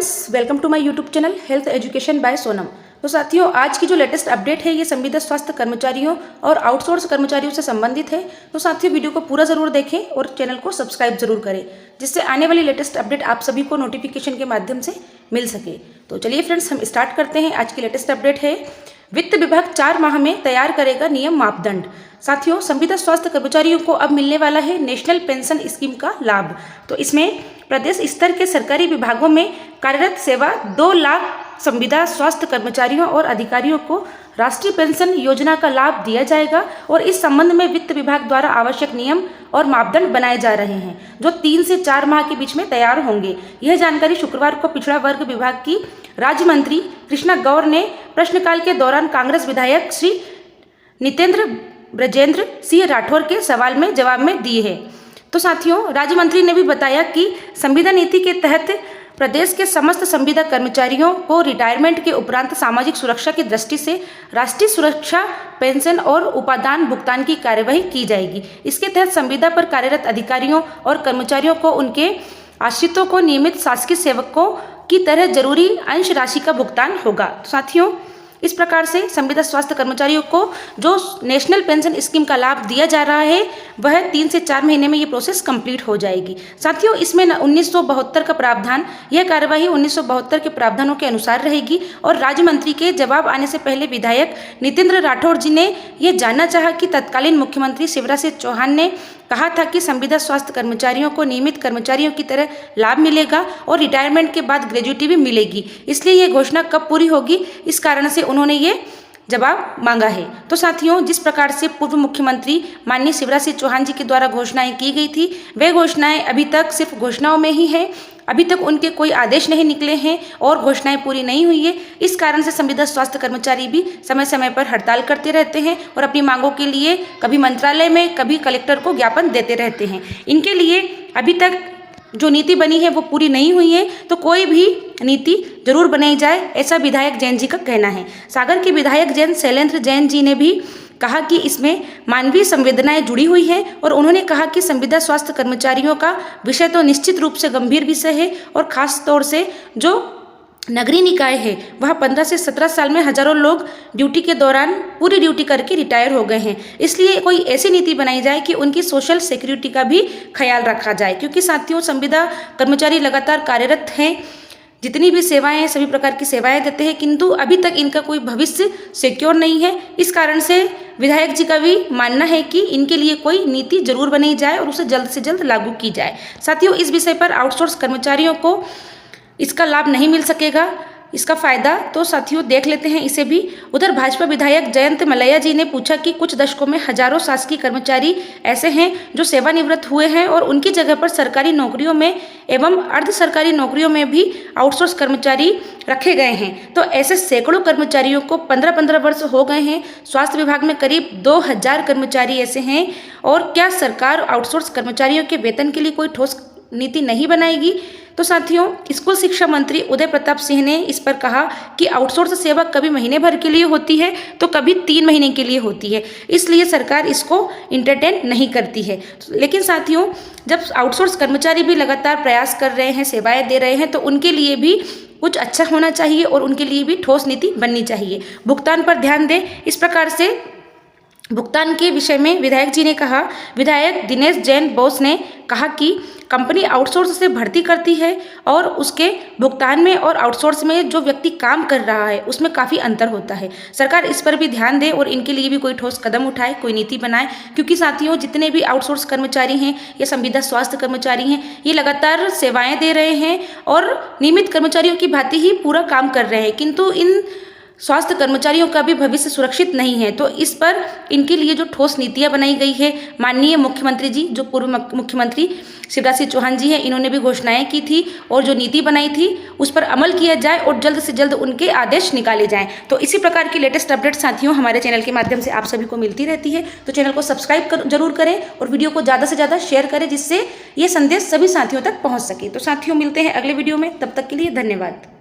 Friends, welcome to my YouTube channel health education by Sonam. तो साथियों, आज की जो लेटेस्ट अपडेट है ये संविदा स्वास्थ्य कर्मचारियों और आउटसोर्स कर्मचारियों से संबंधित है। तो साथियों, वीडियो को पूरा ज़रूर देखें और चैनल को सब्सक्राइब जरूर करें, जिससे आने वाली लेटेस्ट अपडेट आप सभी को नोटिफिकेशन के माध्यम से मिल सके। तो चलिए फ्रेंड्स, हम स्टार्ट करते हैं। आज की लेटेस्ट अपडेट है, वित्त विभाग 4 माह में तैयार करेगा नियम मापदंड। साथियों, संविदा स्वास्थ्य कर्मचारियों को अब मिलने वाला है नेशनल पेंशन स्कीम का लाभ। तो इसमें प्रदेश स्तर के सरकारी विभागों में कार्यरत सेवा 2 लाख संविदा स्वास्थ्य कर्मचारियों और अधिकारियों को राष्ट्रीय पेंशन योजना का लाभ दिया जाएगा और इस संबंध में वित्त विभाग द्वारा आवश्यक नियम और मापदंड बनाए जा रहे हैं, जो 3 से 4 माह के बीच में तैयार होंगे। यह जानकारी शुक्रवार को पिछड़ा वर्ग विभाग की राज्य मंत्री कृष्णा गौर ने प्रश्नकाल के दौरान कांग्रेस विधायक श्री नितेंद्र ब्रजेंद्र सिंह राठौर के सवाल में जवाब में दी है। तो साथियों, राज्य मंत्री ने भी बताया कि संविदा नीति के तहत प्रदेश के समस्त संविदा कर्मचारियों को रिटायरमेंट के उपरांत सामाजिक सुरक्षा की दृष्टि से राष्ट्रीय सुरक्षा पेंशन और उपादान भुगतान की कार्यवाही की जाएगी। इसके तहत संविदा पर कार्यरत अधिकारियों और कर्मचारियों को उनके आश्रितों को नियमित शासकीय सेवकों की तरह जरूरी अंश राशि का भुगतान होगा। तो साथियों, इस प्रकार से संविदा स्वास्थ्य कर्मचारियों को जो नेशनल पेंशन स्कीम का लाभ दिया जा रहा है वह 3 से 4 महीने में ये प्रोसेस कंप्लीट हो जाएगी। साथियों, इसमें 1972 का प्रावधान, यह कार्यवाही 1972 के प्रावधानों के अनुसार रहेगी। और राज्य मंत्री के जवाब आने से पहले विधायक नितेंद्र राठौर जी ने यह जानना चाहा कि तत्कालीन मुख्यमंत्री शिवराज सिंह चौहान ने कहा था कि संविदा स्वास्थ्य कर्मचारियों को नियमित कर्मचारियों की तरह लाभ मिलेगा और रिटायरमेंट के बाद ग्रेजुइटी भी मिलेगी, इसलिए ये घोषणा कब पूरी होगी, इस कारण से उन्होंने ये जवाब मांगा है। तो साथियों, जिस प्रकार से पूर्व मुख्यमंत्री माननीय शिवराज सिंह चौहान जी के द्वारा घोषणाएं की गई थी, वे घोषणाएं अभी तक सिर्फ घोषणाओं में ही है। अभी तक उनके कोई आदेश नहीं निकले हैं और घोषणाएं पूरी नहीं हुई है। इस कारण से संविदा स्वास्थ्य कर्मचारी भी समय समय पर हड़ताल करते रहते हैं और अपनी मांगों के लिए कभी मंत्रालय में, कभी कलेक्टर को ज्ञापन देते रहते हैं। इनके लिए अभी तक जो नीति बनी है वो पूरी नहीं हुई है, तो कोई भी नीति जरूर बनाई जाए, ऐसा विधायक जैन जी का कहना है। सागर के विधायक जैन शैलेंद्र जैन जी ने भी कहा कि इसमें मानवीय संवेदनाएं जुड़ी हुई हैं और उन्होंने कहा कि संविदा स्वास्थ्य कर्मचारियों का विषय तो निश्चित रूप से गंभीर विषय है और खास तौर से जो नगरीय निकाय है वह 15 से 17 साल में हजारों लोग ड्यूटी के दौरान पूरी ड्यूटी करके रिटायर हो गए हैं। इसलिए कोई ऐसी नीति बनाई जाए कि उनकी सोशल सिक्योरिटी का भी ख्याल रखा जाए, क्योंकि साथियों, संविदा कर्मचारी लगातार कार्यरत हैं, जितनी भी सेवाएं सभी प्रकार की सेवाएं देते हैं, किंतु अभी तक इनका कोई भविष्य सिक्योर नहीं है। इस कारण से विधायक जी का भी मानना है कि इनके लिए कोई नीति जरूर बनाई जाए और उसे जल्द से जल्द लागू की जाए। साथियों, इस विषय पर आउटसोर्स कर्मचारियों को इसका लाभ नहीं मिल सकेगा, इसका फायदा तो साथियों देख लेते हैं इसे भी। उधर भाजपा विधायक जयंत मलैया जी ने पूछा कि कुछ दशकों में हजारों शासकीय कर्मचारी ऐसे हैं जो सेवानिवृत्त हुए हैं और उनकी जगह पर सरकारी नौकरियों में एवं अर्ध सरकारी नौकरियों में भी आउटसोर्स कर्मचारी रखे गए हैं। तो ऐसे सैकड़ों कर्मचारियों को 15-15 वर्ष हो गए हैं। स्वास्थ्य विभाग में करीब 2000 कर्मचारी ऐसे हैं और क्या सरकार आउटसोर्स कर्मचारियों के वेतन के लिए कोई ठोस नीति नहीं बनाएगी? तो साथियों, स्कूल शिक्षा मंत्री उदय प्रताप सिंह ने इस पर कहा कि आउटसोर्स सेवा कभी महीने भर के लिए होती है तो कभी 3 महीने के लिए होती है, इसलिए सरकार इसको इंटरटेन नहीं करती है। लेकिन साथियों, जब आउटसोर्स कर्मचारी भी लगातार प्रयास कर रहे हैं, सेवाएं दे रहे हैं, तो उनके लिए भी कुछ अच्छा होना चाहिए और उनके लिए भी ठोस नीति बननी चाहिए। भुगतान पर ध्यान दें। इस प्रकार से भुगतान के विषय में विधायक जी ने कहा, विधायक दिनेश जैन बोस ने कहा कि कंपनी आउटसोर्स से भर्ती करती है और उसके भुगतान में और आउटसोर्स में जो व्यक्ति काम कर रहा है उसमें काफ़ी अंतर होता है। सरकार इस पर भी ध्यान दे और इनके लिए भी कोई ठोस कदम उठाए, कोई नीति बनाए, क्योंकि साथियों, जितने भी आउटसोर्स कर्मचारी हैं या संविदा स्वास्थ्य कर्मचारी हैं, ये लगातार सेवाएं दे रहे हैं और नियमित कर्मचारियों की भांति ही पूरा काम कर रहे हैं, किंतु इन स्वास्थ्य कर्मचारियों का भी भविष्य सुरक्षित नहीं है। तो इस पर इनके लिए जो ठोस नीतियां बनाई गई है, माननीय मुख्यमंत्री जी, जो पूर्व मुख्यमंत्री शिवराज सिंह चौहान जी हैं, इन्होंने भी घोषणाएं की थी और जो नीति बनाई थी उस पर अमल किया जाए और जल्द से जल्द उनके आदेश निकाले जाएं। तो इसी प्रकार की लेटेस्ट अपडेट साथियों हमारे चैनल के माध्यम से आप सभी को मिलती रहती है। तो चैनल को सब्सक्राइब जरूर करें और वीडियो को ज़्यादा से ज़्यादा शेयर करें, जिससे ये संदेश सभी साथियों तक पहुँच सके। तो साथियों, मिलते हैं अगले वीडियो में, तब तक के लिए धन्यवाद।